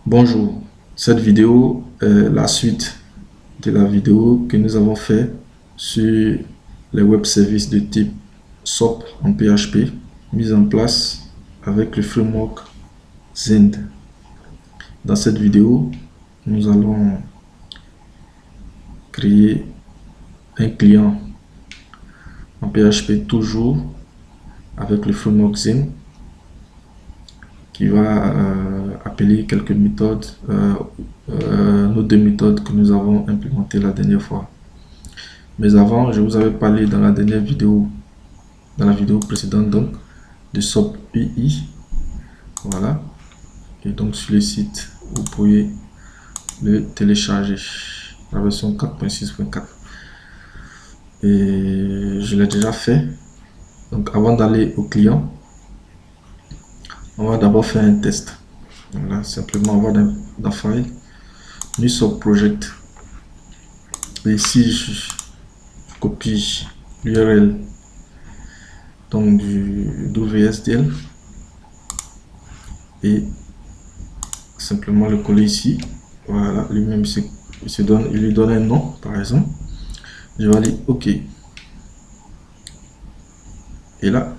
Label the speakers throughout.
Speaker 1: Bonjour, cette vidéo est la suite de la vidéo que nous avons fait sur les web services de type SOAP en PHP mis en place avec le framework Zend. Dans cette vidéo, nous allons créer un client en PHP toujours avec le framework Zend qui va appeler quelques méthodes, nos deux méthodes que nous avons implémentées la dernière fois. Mais avant, je vous avais parlé dans la dernière vidéo, dans la vidéo précédente donc, de SOAP UI. Voilà. Et donc sur le site, vous pouvez le télécharger, la version 4.6.4. Et je l'ai déjà fait. Donc avant d'aller au client, on va d'abord faire un test. Voilà, simplement on va dans File, New SOAP Project. Et ici, je copie l'URL donc du WSDL et simplement le coller ici. Voilà, lui-même il lui donne un nom par exemple. Je vais aller OK. Et là,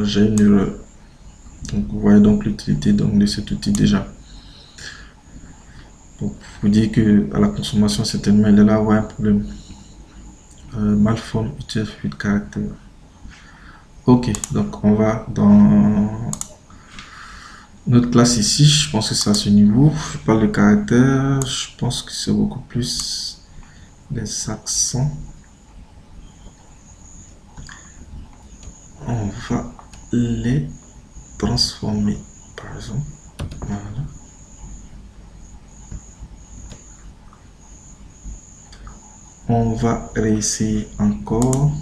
Speaker 1: j'ai une erreur. Donc vous voyez donc l'utilité de cet outil déjà. Donc vous dire que à la consommation certainement il est là avoir un problème. Malform UTF-8 caractères. Ok, donc on va dans notre classe ici. Je pense que c'est à ce niveau. Je parle de caractères. Je pense que c'est beaucoup plus des accents. On va les transformer par exemple. Voilà. On va réessayer encore.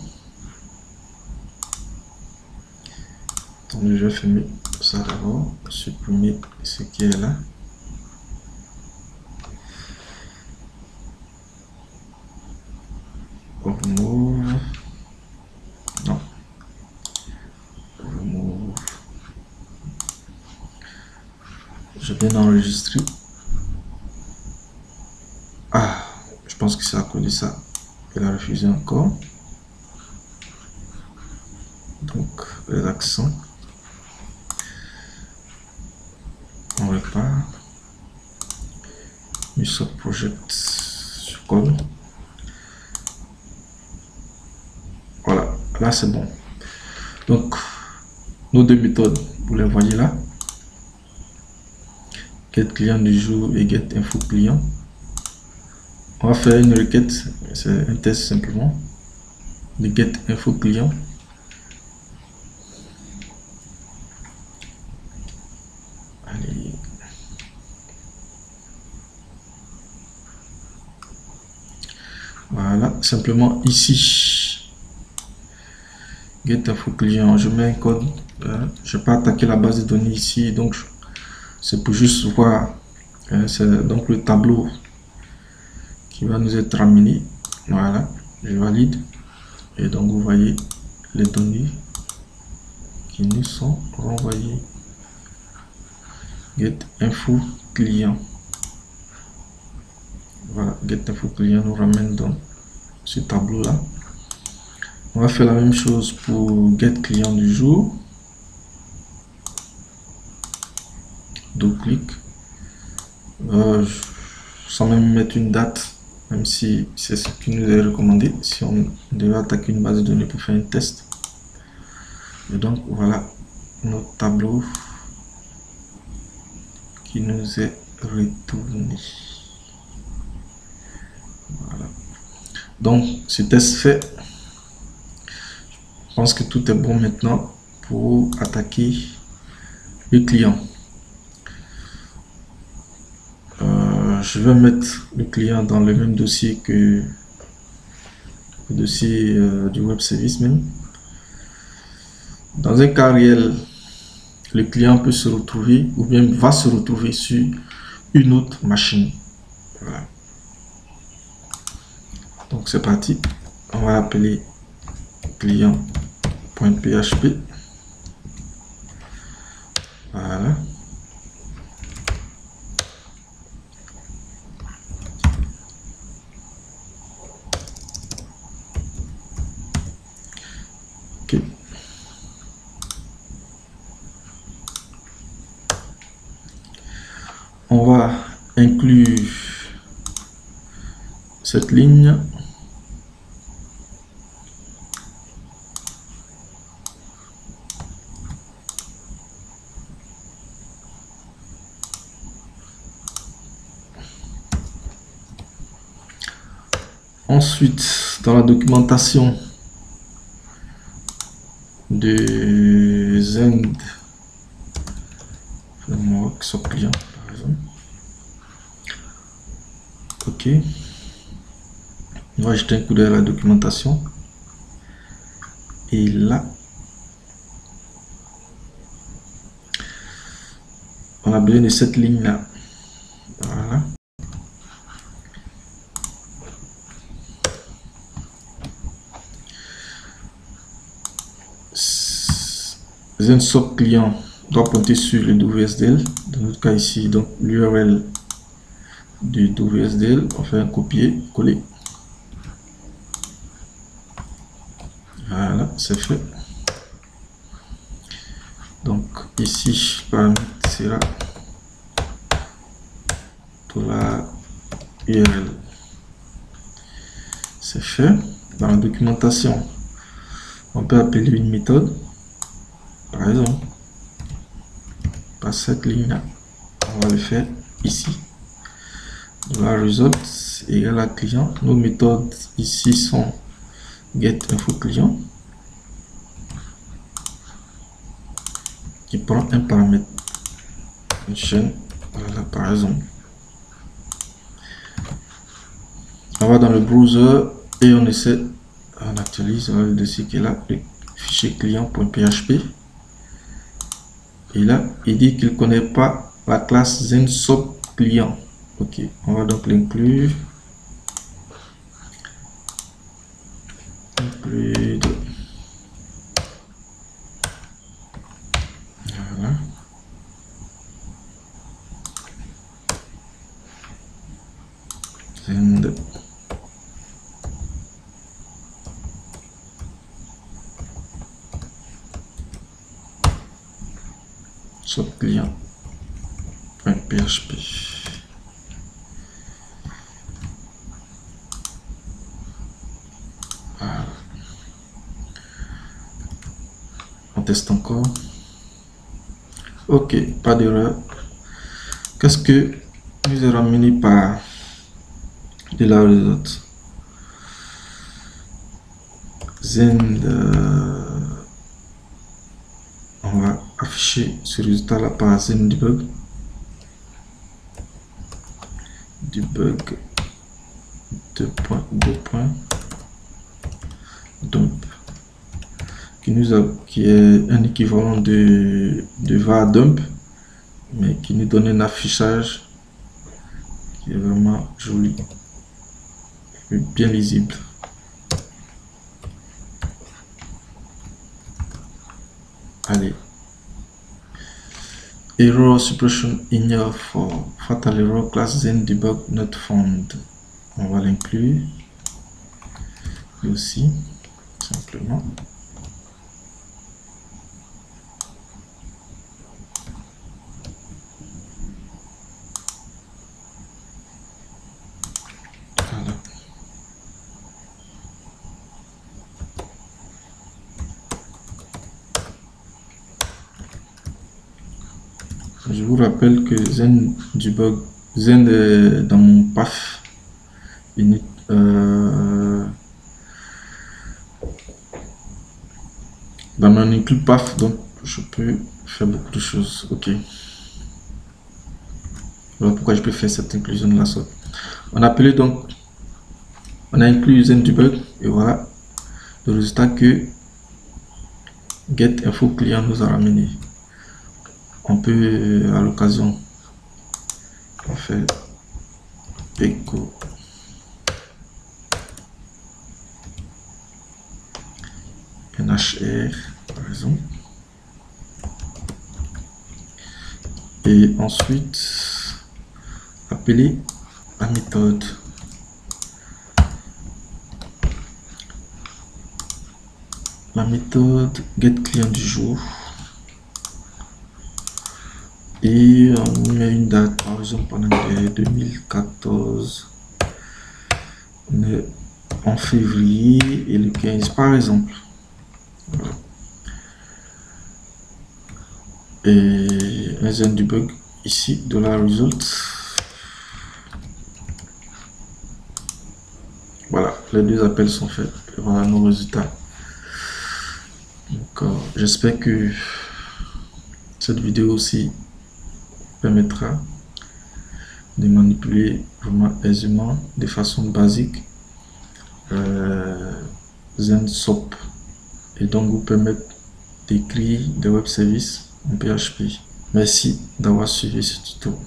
Speaker 1: Donc je vais fermer ça d'abord, supprimer ce qui est là. Remove. Non. Remove. Je viens d'enregistrer. Ah, je pense que c'est à cause de ça. Il a refusé encore. Donc les accents. On répare. New SOAP Project. Je colle. Voilà, là c'est bon. Donc nos deux méthodes, vous les voyez là. Get client du jour et get info client. On va faire une requête, c'est un test simplement. De get info client. Allez. Voilà, simplement ici. Get info client, je mets un code. Je ne vais pas attaquer la base de données ici, donc c'est pour juste voir. C'est donc le tableau qui va nous être ramené. Voilà, je valide. Et donc vous voyez les données qui nous sont renvoyées. Get info client. Voilà, get info client nous ramène dans ce tableau là. On va faire la même chose pour get client du jour. Double-clic. Sans même mettre une date, même si c'est ce qui nous est recommandé si on devait attaquer une base de données pour faire un test. Et donc voilà notre tableau qui nous est retourné. Voilà. Donc ce test fait, je pense que tout est bon maintenant pour attaquer le client. Je vais mettre le client dans le même dossier que le dossier du web service même. Dans un cas réel, le client peut se retrouver ou bien va se retrouver sur une autre machine. Voilà. Donc c'est parti. On va appeler client.php. Voilà. on va inclure cette ligne. Ensuite, dans la documentation de Zend Framework sur client, par exemple. Ok. On va jeter un coup d'œil à la documentation. Et là, on a besoin de cette ligne-là. Voilà. ZenSoft client doit pointer sur le WSDL. Dans notre cas ici, donc l'URL du WSDL, on fait un copier-coller. Voilà, c'est fait. Donc ici, paramètre sera pour la URL. C'est fait. Dans la documentation, on peut appeler une méthode. Par exemple, par cette ligne-là, on va le faire ici. La result égale à client. Nos méthodes ici sont getInfoClient qui prend un paramètre, une chaîne. Voilà, par exemple. On va dans le browser et on essaie, on actualise le dossier qui est là, le fichier client.php. Et là, il dit qu'il ne connaît pas la classe ZenSoft client. Ok, on va donc l'inclure. Include. Voilà. Zend. Soft client.php. Voilà. On teste encore. Ok, pas d'erreur. Qu'est-ce que nous est ramené par de la result? Zend, on va afficher ce résultat là par Zend debug. Debug 2.go.dump qui est un équivalent de var dump, mais qui nous donne un affichage qui est vraiment joli et bien lisible. Allez, error suppression ignore for fatal error class Zend debug not found. On va l'inclure et aussi simplement. Voilà. Je vous rappelle que Zend debug, Zend est dans mon path init, dans mon include path, donc je peux faire beaucoup de choses. Ok. Voilà pourquoi je peux faire cette inclusion de la sorte. On a appelé donc, on a inclus Zend debug et voilà le résultat que getInfoClient nous a ramené. On peut à l'occasion faire echo nhr par exemple, et ensuite appeler la méthode. La méthode getClient du jour et on met une date, par exemple on est 2014, on est en février et le 15 par exemple. Voilà. Et un zen debug ici de la result. Voilà, les deux appels sont faits et voilà nos résultats. Donc j'espère que cette vidéo aussi permettra de manipuler vraiment aisément de façon basique ZenSoap et donc vous permettre d'écrire des web services en PHP. Merci d'avoir suivi ce tuto.